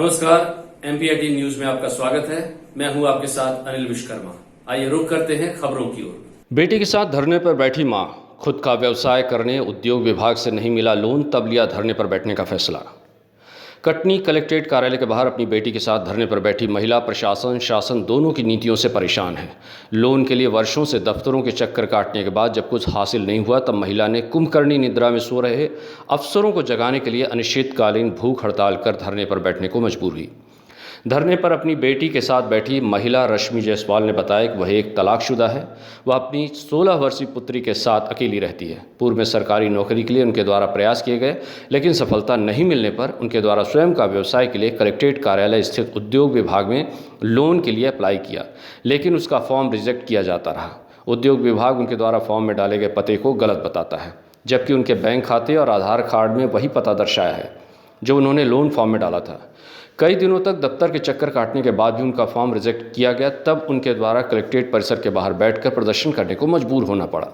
नमस्कार, एमपीआईटी न्यूज में आपका स्वागत है। मैं हूं आपके साथ अनिल विश्वकर्मा। आइए रुक करते हैं खबरों की ओर। बेटी के साथ धरने पर बैठी मां, खुद का व्यवसाय करने उद्योग विभाग से नहीं मिला लोन, तब लिया धरने पर बैठने का फैसला। कटनी कलेक्ट्रेट कार्यालय के बाहर अपनी बेटी के साथ धरने पर बैठी महिला प्रशासन शासन दोनों की नीतियों से परेशान है। लोन के लिए वर्षों से दफ्तरों के चक्कर काटने के बाद जब कुछ हासिल नहीं हुआ, तब महिला ने कुंभकर्णी निद्रा में सो रहे अफसरों को जगाने के लिए अनिश्चितकालीन भूख हड़ताल कर धरने पर बैठने को मजबूर हुई। धरने पर अपनी बेटी के साथ बैठी महिला रश्मि जायसवाल ने बताया कि वह एक तलाकशुदा है। वह अपनी 16 वर्षीय पुत्री के साथ अकेली रहती है। पूर्व में सरकारी नौकरी के लिए उनके द्वारा प्रयास किए गए, लेकिन सफलता नहीं मिलने पर उनके द्वारा स्वयं का व्यवसाय के लिए कलेक्ट्रेट कार्यालय स्थित उद्योग विभाग में लोन के लिए अप्लाई किया, लेकिन उसका फॉर्म रिजेक्ट किया जाता रहा। उद्योग विभाग उनके द्वारा फॉर्म में डाले गए पते को गलत बताता है, जबकि उनके बैंक खाते और आधार कार्ड में वही पता दर्शाया है जो उन्होंने लोन फॉर्म में डाला था। कई दिनों तक दफ्तर के चक्कर काटने के बाद भी उनका फॉर्म रिजेक्ट किया गया, तब उनके द्वारा कलेक्ट्रेट परिसर के बाहर बैठकर प्रदर्शन करने को मजबूर होना पड़ा।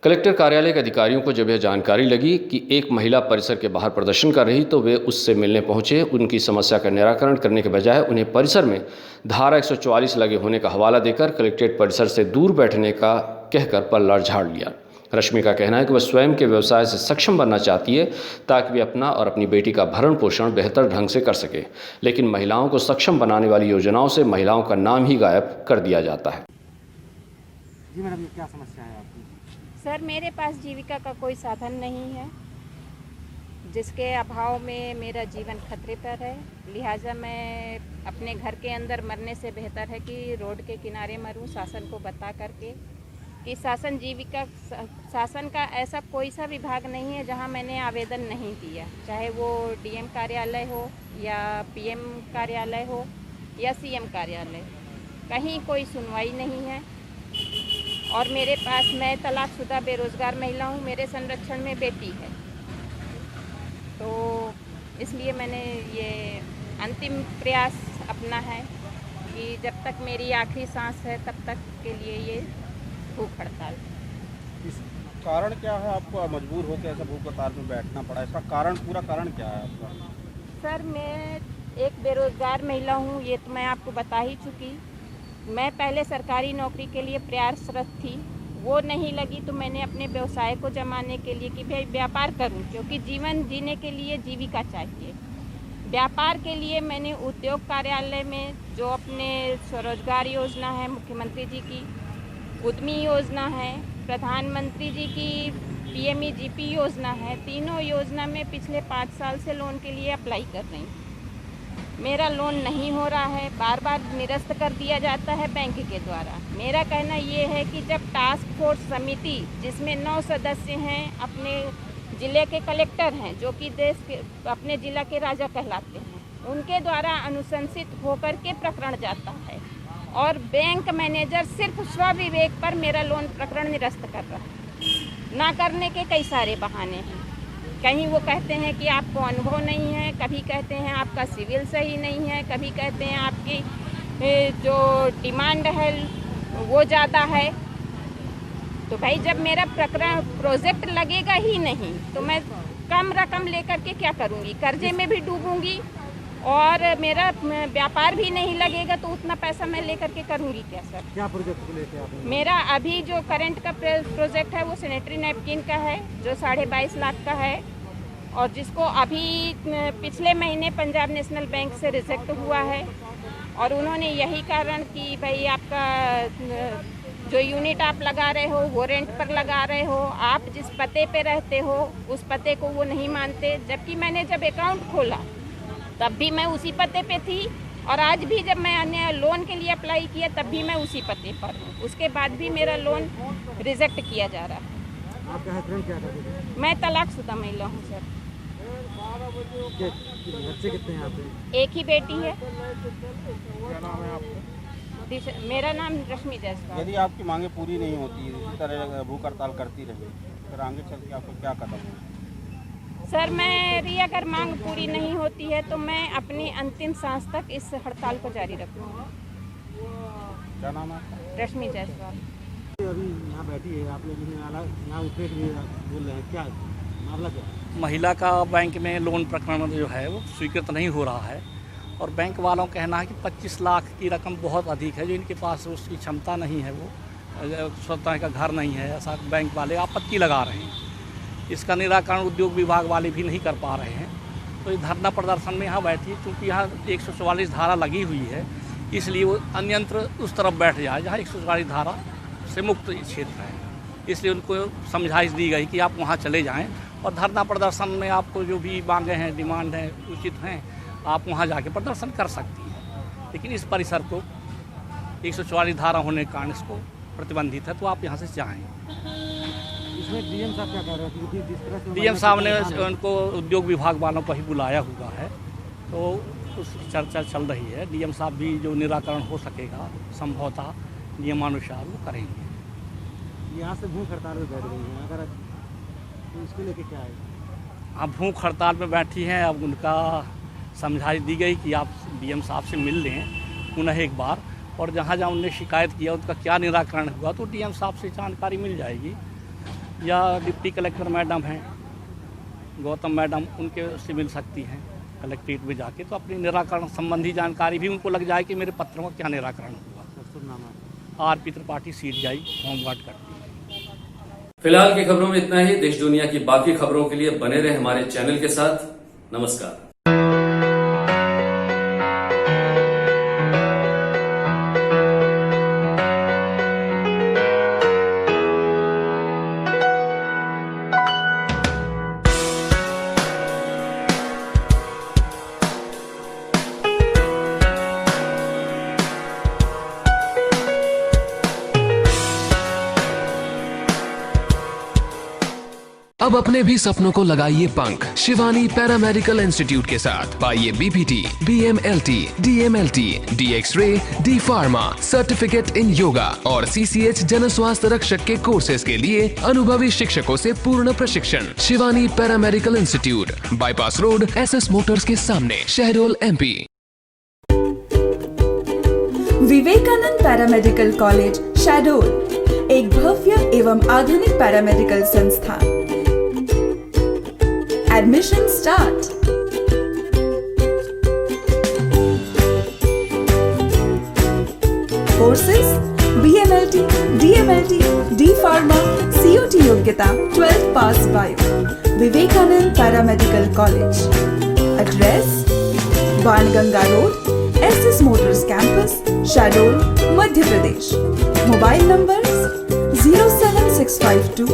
कलेक्टर कार्यालय के अधिकारियों को जब यह जानकारी लगी कि एक महिला परिसर के बाहर प्रदर्शन कर रही, तो वे उससे मिलने पहुंचे। उनकी समस्या का निराकरण करने के बजाय उन्हें परिसर में धारा 144 लगे होने का हवाला देकर कलेक्ट्रेट परिसर से दूर बैठने का कहकर पल्ला झाड़ लिया। रश्मि का कहना है कि वह स्वयं के व्यवसाय से सक्षम बनना चाहती है ताकि वे अपना और अपनी बेटी का भरण पोषण बेहतर ढंग से कर सके, लेकिन महिलाओं को सक्षम बनाने वाली योजनाओं से महिलाओं का नाम ही गायब कर दिया जाता है। जी मैडम, ये क्या समस्या है आपकी? सर, मेरे पास जीविका का कोई साधन नहीं है, जिसके अभाव में मेरा जीवन खतरे पर है। लिहाजा मैं अपने घर के अंदर मरने से बेहतर है कि रोड के किनारे मरूं, शासन को बता करके कि शासन का ऐसा कोई सा विभाग नहीं है जहां मैंने आवेदन नहीं दिया, चाहे वो डीएम कार्यालय हो या पीएम कार्यालय हो या सीएम कार्यालय, कहीं कोई सुनवाई नहीं है। और मेरे पास, मैं तलाकशुदा बेरोजगार महिला हूं, मेरे संरक्षण में बेटी है, तो इसलिए मैंने ये अंतिम प्रयास अपना है कि जब तक मेरी आखिरी सांस है तब तक के लिए ये भूख हड़ताल। इस कारण क्या है, आपको मजबूर होकर ऐसा भूख हड़ताल में बैठना पड़ा? इसका कारण, पूरा कारण क्या है आपका? सर, मैं एक बेरोजगार महिला हूँ, ये तो मैं आपको बता ही चुकी। मैं पहले सरकारी नौकरी के लिए प्रयासरत थी, वो नहीं लगी तो मैंने अपने व्यवसाय को जमाने के लिए कि भाई व्यापार करूँ, क्योंकि जीवन जीने के लिए जीविका चाहिए। व्यापार के लिए मैंने उद्योग कार्यालय में जो अपने स्वरोजगार योजना है, मुख्यमंत्री जी की उद्यमी योजना है, प्रधानमंत्री जी की पीएमईजीपी योजना है, तीनों योजना में पिछले 5 साल से लोन के लिए अप्लाई कर रही हूँ। मेरा लोन नहीं हो रहा है, बार बार निरस्त कर दिया जाता है बैंक के द्वारा। मेरा कहना ये है कि जब टास्क फोर्स समिति, जिसमें 9 सदस्य हैं, अपने ज़िले के कलेक्टर हैं जो कि देश के अपने ज़िला के राजा कहलाते हैं, उनके द्वारा अनुशंसित होकर के प्रकरण जाता है और बैंक मैनेजर सिर्फ स्वविवेक पर मेरा लोन प्रकरण निरस्त कर रहा है। ना करने के कई सारे बहाने हैं। कहीं वो कहते हैं कि आपको अनुभव नहीं है, कभी कहते हैं आपका सिविल सही नहीं है, कभी कहते हैं आपकी जो डिमांड है वो ज़्यादा है। तो भाई, जब मेरा प्रकरण प्रोजेक्ट लगेगा ही नहीं तो मैं कम रकम लेकर के क्या करूँगी? कर्जे में भी डूबूंगी और मेरा व्यापार भी नहीं लगेगा, तो उतना पैसा मैं लेकर के करूँगी क्या सर? क्या प्रोजेक्ट को लेके आप? मेरा अभी जो करंट का प्रोजेक्ट है वो सैनिटरी नैपकिन का है, जो 22.5 लाख का है, और जिसको अभी पिछले महीने पंजाब नेशनल बैंक से रिजेक्ट हुआ है। और उन्होंने यही कारण कि भाई आपका जो यूनिट आप लगा रहे हो वो रेंट पर लगा रहे हो, आप जिस पते पे रहते हो उस पते को वो नहीं मानते। जबकि मैंने जब अकाउंट खोला तब भी मैं उसी पते पे थी, और आज भी जब मैंने लोन के लिए अप्लाई किया तब भी मैं उसी पते पर हूँ। उसके बाद भी मेरा लोन रिजेक्ट किया जा रहा है। आपका हस्बैंड क्या करते हैं? मैं तलाकशुदा महिला हूँ सर। बच्चे कितने हैं आपके? एक ही बेटी है। क्या नाम है आपका? मेरा नाम रश्मि जायसवाल। यदि आपकी मांगे पूरी नहीं होती, इसी तरह भूख हड़ताल करती रहे, फिर आगे चल के आपको क्या कदम है? सर, मेरी अगर मांग पूरी नहीं होती है तो मैं अपनी अंतिम सांस तक इस हड़ताल को जारी रखूँगी। क्या नाम है आपका? रश्मि जायसवाल। अभी यहाँ बैठी है, आप लोग यहाँ उठे के लिए बोल रहे हैं, क्या मामला क्या है? महिला का बैंक में लोन प्रकरण जो है वो स्वीकृत नहीं हो रहा है और बैंक वालों का कहना है कि 25 लाख की रकम बहुत अधिक है, जो इनके पास उसकी क्षमता नहीं है, वो स्वतः का घर नहीं है, ऐसा बैंक वाले आपत्ति लगा रहे हैं। इसका निराकरण उद्योग विभाग वाले भी नहीं कर पा रहे हैं। तो ये धरना प्रदर्शन में यहाँ बैठी, क्योंकि यहाँ 144 धारा लगी हुई है, इसलिए वो अन्यंत्र उस तरफ बैठ जाए जहाँ 144 धारा से मुक्त क्षेत्र है। इसलिए उनको समझाइश दी गई कि आप वहाँ चले जाएं और धरना प्रदर्शन में आपको जो भी मांगे हैं, डिमांड हैं, उचित हैं, आप वहाँ जाके प्रदर्शन कर सकती हैं। लेकिन इस परिसर को 144 धारा होने के कारण इसको प्रतिबंधित है, तो आप यहाँ से जाएँ। इसमें डीएम साहब क्या कह रहे हैं? क्योंकि जिस तरह से डीएम साहब ने उनको उद्योग विभाग वालों को ही बुलाया हुआ है, तो उस चर्चा चल रही है। डीएम साहब भी जो निराकरण हो सकेगा संभवतः नियमानुसार वो करेंगे। यहाँ से भूख हड़ताल में बैठ गई हैं, अगर तो इसको लेके क्या है? अब भूख हड़ताल में बैठी हैं, अब उनका समझाइश दी गई कि आप डीएम साहब से मिल लें पुनः एक बार, और जहाँ जहाँ उनने शिकायत किया उसका क्या निराकरण हुआ तो डीएम साहब से जानकारी मिल जाएगी, या डिप्टी कलेक्टर मैडम हैं गौतम मैडम, उनके से मिल सकती हैं कलेक्ट्रेट में जाके, तो अपनी निराकरण संबंधी जानकारी भी उनको लग जाए कि मेरे पत्रों का क्या निराकरण हुआ। आरपी त्रिपाठी CDI होमगार्ड करती है। फिलहाल की खबरों में इतना ही। देश दुनिया की बाकी खबरों के लिए बने रहे हमारे चैनल के साथ। नमस्कार। अब अपने भी सपनों को लगाइए पंख शिवानी पैरामेडिकल इंस्टीट्यूट के साथ। पाइए BPT, BMLT, DMLT, DX-ray, D Pharma, certificate in yoga और CCH जन स्वास्थ्य रक्षक के कोर्सेज के लिए अनुभवी शिक्षकों से पूर्ण प्रशिक्षण। Shivani paramedical institute, bypass road, SS motors के सामने, Shahdol MP। Vivekananda paramedical college Shahdol, एक भव्य एवं आधुनिक पैरामेडिकल संस्थान। Admission start. Courses BMLT, DMLT, D Pharma, COT योग्यता 12th pass bio. Vivekananda paramedical college. Address Banganga road, SS motors campus, Shahdol, Madhya Pradesh. Mobile numbers 07652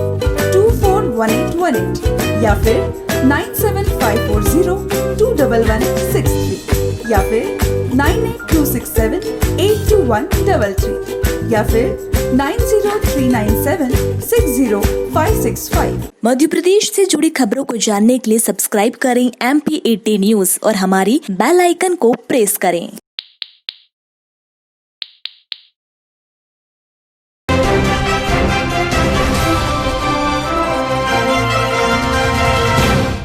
241818 या फिर 9754021163 या फिर 9826782133 या फिर 9039760565। मध्य प्रदेश से जुड़ी खबरों को जानने के लिए सब्सक्राइब करें MP18 न्यूज और हमारी बेल आइकन को प्रेस करें।